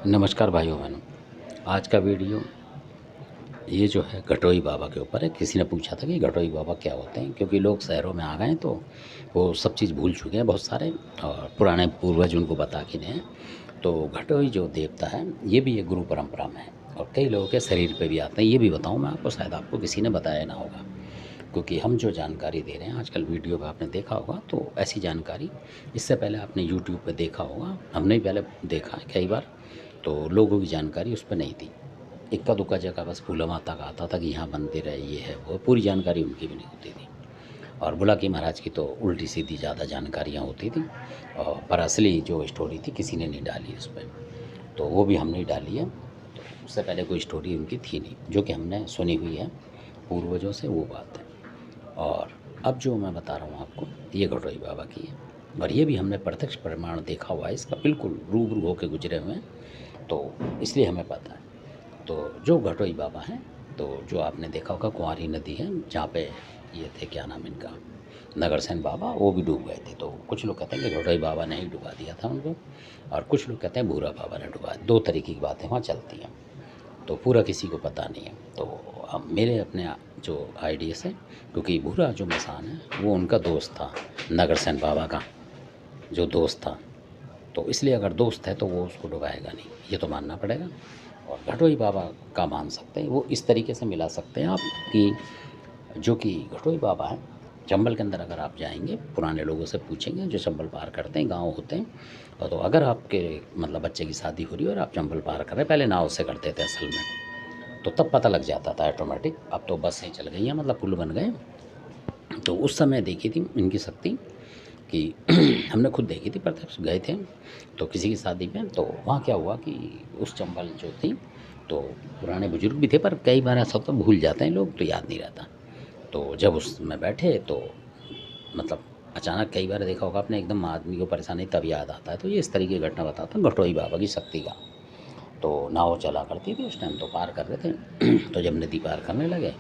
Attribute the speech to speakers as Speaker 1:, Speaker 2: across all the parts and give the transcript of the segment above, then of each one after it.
Speaker 1: नमस्कार भाइयों बहनों। आज का वीडियो ये जो है घटोई बाबा के ऊपर है। किसी ने पूछा था कि घटोई बाबा क्या होते हैं, क्योंकि लोग शहरों में आ गए हैं तो वो सब चीज़ भूल चुके हैं बहुत सारे, और पुराने पूर्वज उनको बता के गए हैं। तो घटोई जो देवता है ये भी एक गुरु परंपरा में है और कई लोगों के शरीर पे भी आते हैं। ये भी बताऊँ मैं आपको, शायद आपको किसी ने बताया ना होगा, क्योंकि हम जो जानकारी दे रहे हैं आजकल वीडियो में आपने देखा होगा, तो ऐसी जानकारी इससे पहले आपने यूट्यूब पे देखा होगा, हमने भी पहले देखा है कई बार। तो लोगों की जानकारी उस पे नहीं थी, इक्का दुक्का जगह बस फूला माता का आता था कि यहाँ मंदिर है, ये है वो है, पूरी जानकारी उनकी भी नहीं होती थी। और बुलाकी महाराज की तो उल्टी सीधी ज़्यादा जानकारियाँ होती थी, और पर असली जो स्टोरी थी किसी ने नहीं डाली उस पर, तो वो भी हमने डाली है। तो उससे पहले कोई स्टोरी उनकी थी नहीं, जो कि हमने सुनी हुई है पूर्वजों से, वो बात है। और अब जो मैं बता रहा हूँ आपको, ये घटोई बाबा की है, और ये भी हमने प्रत्यक्ष प्रमाण देखा हुआ है इसका, बिल्कुल रूबरू होकर गुजरे हुए हैं, तो इसलिए हमें पता है। तो जो घटोई बाबा हैं, तो जो आपने देखा होगा कुंवारी नदी है जहाँ पे ये थे, क्या नाम इनका, नगरसेन बाबा, वो भी डूब गए थे। तो कुछ लोग कहते हैं कि घटोई बाबा ने ही डुबा दिया था उनको, और कुछ लोग कहते हैं भूरा बाबा ने डुबा। दो तरीके की बातें वहाँ चलती हैं, तो पूरा किसी को पता नहीं है। तो हम मेरे अपने जो आइडिया से, क्योंकि भूरा जो मसान है वो उनका दोस्त था, नगरसेन बाबा का जो दोस्त था, तो इसलिए अगर दोस्त है तो वो उसको डुबाएगा नहीं, ये तो मानना पड़ेगा। और घटोई बाबा का मान सकते हैं, वो इस तरीके से मिला सकते हैं आप कि जो कि घटोई बाबा हैं, चंबल के अंदर अगर आप जाएंगे, पुराने लोगों से पूछेंगे जो चंबल पार करते हैं, गांव होते हैं, और तो अगर आपके मतलब बच्चे की शादी हो रही है और आप चंबल पार कर रहे हैं, पहले नाव से करते थे असल में, तो तब पता लग जाता था ऑटोमेटिक। अब तो बसें चल गई हैं, मतलब पुल बन गए। तो उस समय देखी थी इनकी शक्ति कि हमने खुद देखी थी, प्रत्यक्ष गए थे तो किसी की शादी में। तो वहाँ क्या हुआ कि उस चंबल जो थी, तो पुराने बुजुर्ग भी थे, पर कई बार ऐसा होता भूल जाते हैं लोग, तो याद नहीं रहता। तो जब उसमें बैठे तो मतलब अचानक, कई बार देखा होगा आपने, एकदम आदमी को परेशानी तब याद आता है। तो ये इस तरीके की घटना बताता हूँ घटोई बाबा की शक्ति का। तो नाव चला करती थी उस टाइम, तो पार कर रहे थे तो जब नदी पार करने लगे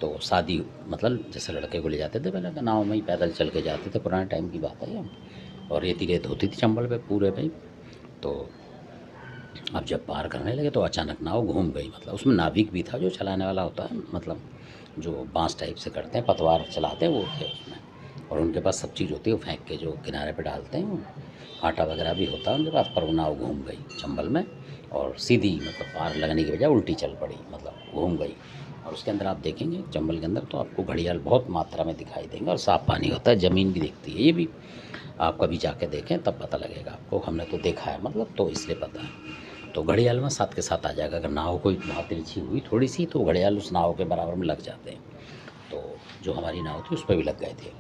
Speaker 1: तो शादी, मतलब जैसे लड़के को ले जाते थे पहले, तो नाव में ही पैदल चल के जाते थे, पुराने टाइम की बात है ये। और रेती रेत होती थी चंबल पे पूरे पे। तो अब जब पार करने लगे तो अचानक नाव घूम गई, मतलब उसमें नाविक भी था जो चलाने वाला होता है, मतलब जो बांस टाइप से करते हैं, पतवार चलाते हैं, वो थे उसमें। और उनके पास सब चीज़ होती है, वो फेंक के जो किनारे पे डालते हैं, वो आटा वगैरह भी होता है उनके पास। पर वो नाव घूम गई चंबल में, और सीधी मतलब पार लगने की बजाय उल्टी चल पड़ी, मतलब घूम गई। और उसके अंदर आप देखेंगे चंबल के अंदर, तो आपको घड़ियाल बहुत मात्रा में दिखाई देंगे, और साफ़ पानी होता है, ज़मीन भी दिखती है। ये भी आप कभी जाके देखें तब पता लगेगा आपको, हमने तो देखा है मतलब, तो इसलिए पता है। तो घड़ियाल में साथ के साथ आ जाएगा, अगर नाव कोई बहुत तिरछी हुई थोड़ी सी, तो घड़ियाल उस नाव के बराबर में लग जाते हैं। तो जो हमारी नाव थी उस पर भी लग गए थे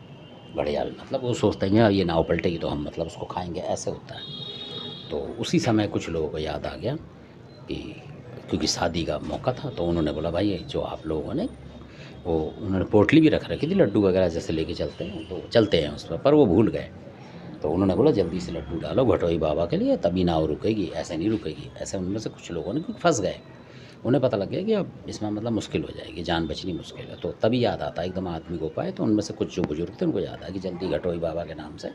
Speaker 1: घड़ियाल, मतलब वो सोचते हैं ये नाव पलटेगी तो हम मतलब उसको खाएंगे, ऐसे होता है। तो उसी समय कुछ लोगों को याद आ गया कि, क्योंकि शादी का मौका था, तो उन्होंने बोला भाई जो आप लोगों ने, वो उन्होंने पोटली भी रख रखी थी, लड्डू वगैरह जैसे लेके चलते हैं, तो चलते हैं उस पर वो भूल गए। तो उन्होंने बोला जल्दी से लड्डू डालो घटोई बाबा के लिए, तभी नाव रुकेगी, ऐसे नहीं रुकेगी। ऐसे उनमें से कुछ लोगों ने, क्योंकि फंस गए, उन्हें पता लग गया कि अब इसमें मतलब मुश्किल हो जाएगी, जान बचनी मुश्किल है। तो तभी याद आता एकदम आदमी को पाए, तो उनमें से कुछ जो बुजुर्ग थे उनको याद आया कि जल्दी घटोई बाबा के नाम से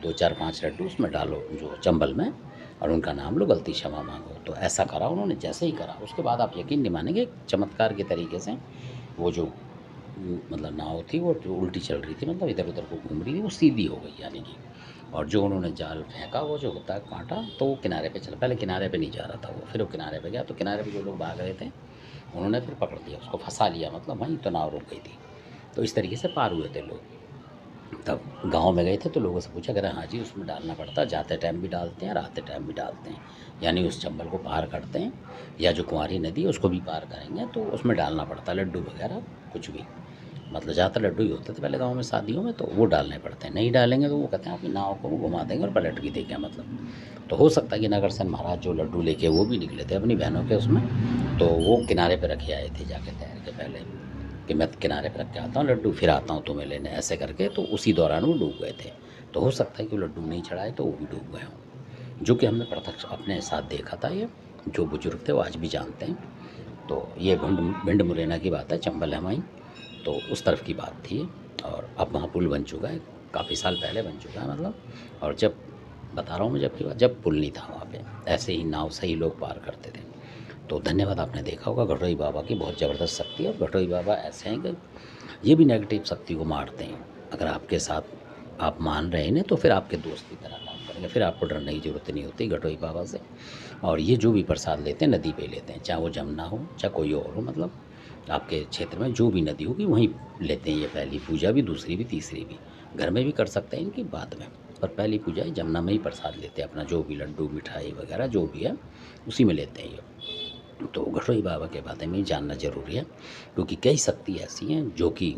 Speaker 1: 2 4 5 लड्डू उसमें डालो जो चंबल में, और उनका नाम लो, गलती क्षमा मांगो। तो ऐसा करा उन्होंने। जैसे ही करा उसके बाद आप यकीन नहीं मानेंगे, चमत्कार के तरीके से वो जो मतलब नाव थी वो जो उल्टी चल रही थी, मतलब इधर उधर को घूम रही थी, वो सीधी हो गई यानी कि। और जो उन्होंने जाल फेंका, वो जो होता है कांटा, तो वो किनारे पे चला। पहले किनारे पे नहीं जा रहा था वो, फिर वो किनारे पे गया, तो किनारे पे जो लोग भाग रहे थे उन्होंने फिर पकड़ लिया उसको, फंसा लिया, मतलब वहीं तो नाव रुक गई थी। तो इस तरीके से पार हुए थे लोग। तब गांव में गए थे तो लोगों से पूछा, कह रहे हाँ जी उसमें डालना पड़ता है, जाते टाइम भी डालते हैं, आते टाइम भी डालते हैं, यानी उस चंबल को पार करते हैं, या जो कुंवारी नदी है उसको भी पार करेंगे तो उसमें डालना पड़ता है लड्डू वगैरह कुछ भी। मतलब ज़्यादातर लड्डू ही होते थे पहले गाँव में शादियों में, तो वो डालने पड़ते हैं। नहीं डालेंगे तो वो कहते हैं आपकी नाव को वो घुमा देंगे और पलट भी देंगे, मतलब। तो हो सकता है कि नगरसेन महाराज जो लड्डू लेके वो भी निकले थे अपनी बहनों के उसमें, तो वो किनारे पे रखे आए थे जाके तैर के पहले, कि मैं किनारे पे रख के आता हूँ लड्डू, फिर आता हूँ तुम्हें लेने, ऐसे करके। तो उसी दौरान वो डूब गए थे। तो हो सकता है कि वो लड्डू नहीं चढ़ाए तो वो भी डूब गए हों, जो कि हमने प्रत्यक्ष अपने साथ देखा था। ये जो बुजुर्ग थे वो आज भी जानते हैं। तो ये भिंड भिंड मुरैना की बात है, चंबल हमारी, तो उस तरफ की बात थी। और अब वहाँ पुल बन चुका है, काफ़ी साल पहले बन चुका है मतलब। और जब बता रहा हूँ मैं, जब पुल नहीं था वहाँ पे, ऐसे ही नाव से ही लोग पार करते थे। तो धन्यवाद। आपने देखा होगा घटोई बाबा की बहुत ज़बरदस्त शक्ति है, और घटोई बाबा ऐसे हैं कि ये भी नेगेटिव शक्ति को मारते हैं। अगर आपके साथ आप मान रहे हैं ना, तो फिर आपके दोस्त की तरह काम करेंगे, फिर आपको डरने की ज़रूरत नहीं होती घटोई बाबा से। और ये जो भी प्रसाद लेते हैं नदी पे लेते हैं, चाहे वो जमुना हो चाहे कोई और हो, मतलब आपके क्षेत्र में जो भी नदी होगी वहीं लेते हैं। ये पहली पूजा भी, दूसरी भी, तीसरी भी। घर में भी कर सकते हैं इनकी बाद में, पर पहली पूजा है जमुना में ही प्रसाद लेते हैं अपना, जो भी लड्डू मिठाई वगैरह जो भी है उसी में लेते हैं ये। तो घटोई बाबा के बारे में जानना ज़रूरी है, क्योंकि कई शक्ति ऐसी हैं जो कि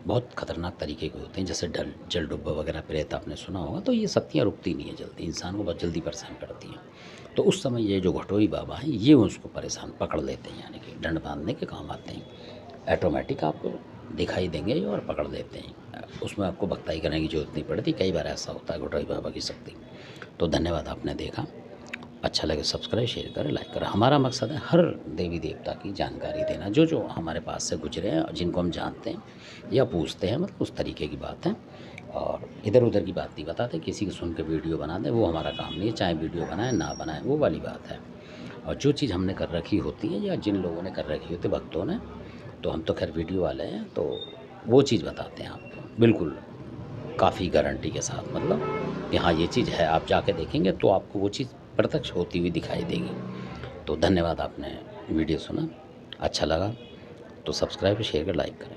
Speaker 1: बहुत ख़तरनाक तरीके के होते हैं। जैसे जल डुब्बा वगैरह प्रेत आपने सुना होगा, तो ये शक्तियाँ रुकती नहीं है जल्दी, इंसान को बहुत जल्दी परेशान करती हैं। तो उस समय ये जो घटोई बाबा हैं ये उसको परेशान पकड़ लेते हैं, यानी कि डंड बांधने के काम आते हैं। ऑटोमेटिक आपको दिखाई देंगे और पकड़ लेते हैं, उसमें आपको भक्ताई करने की ज़रूरत नहीं पड़ती। कई बार ऐसा होता है घटोई बाबा की शक्ति। तो धन्यवाद, आपने देखा। अच्छा लगे सब्सक्राइब, शेयर करें, लाइक करें। हमारा मकसद है हर देवी देवता की जानकारी देना, जो जो हमारे पास से गुजरे हैं, जिनको हम जानते हैं या पूछते हैं, मतलब उस तरीके की बात है। और इधर उधर की बात नहीं बताते, किसी की सुन के वीडियो बना दें, वो हमारा काम नहीं है। चाहे वीडियो बनाए ना बनाए, वो वाली बात है। और जो चीज़ हमने कर रखी होती है, या जिन लोगों ने कर रखी होती है, भक्तों ने, तो हम तो खैर वीडियो वाले हैं, तो वो चीज़ बताते हैं आपको बिल्कुल काफ़ी गारंटी के साथ, मतलब कि हाँ ये चीज़ है। आप जाके देखेंगे तो आपको वो चीज़ प्रत्यक्ष होती हुई दिखाई देगी। तो धन्यवाद, आपने वीडियो सुना, अच्छा लगा तो सब्सक्राइब, शेयर कर, लाइक करें।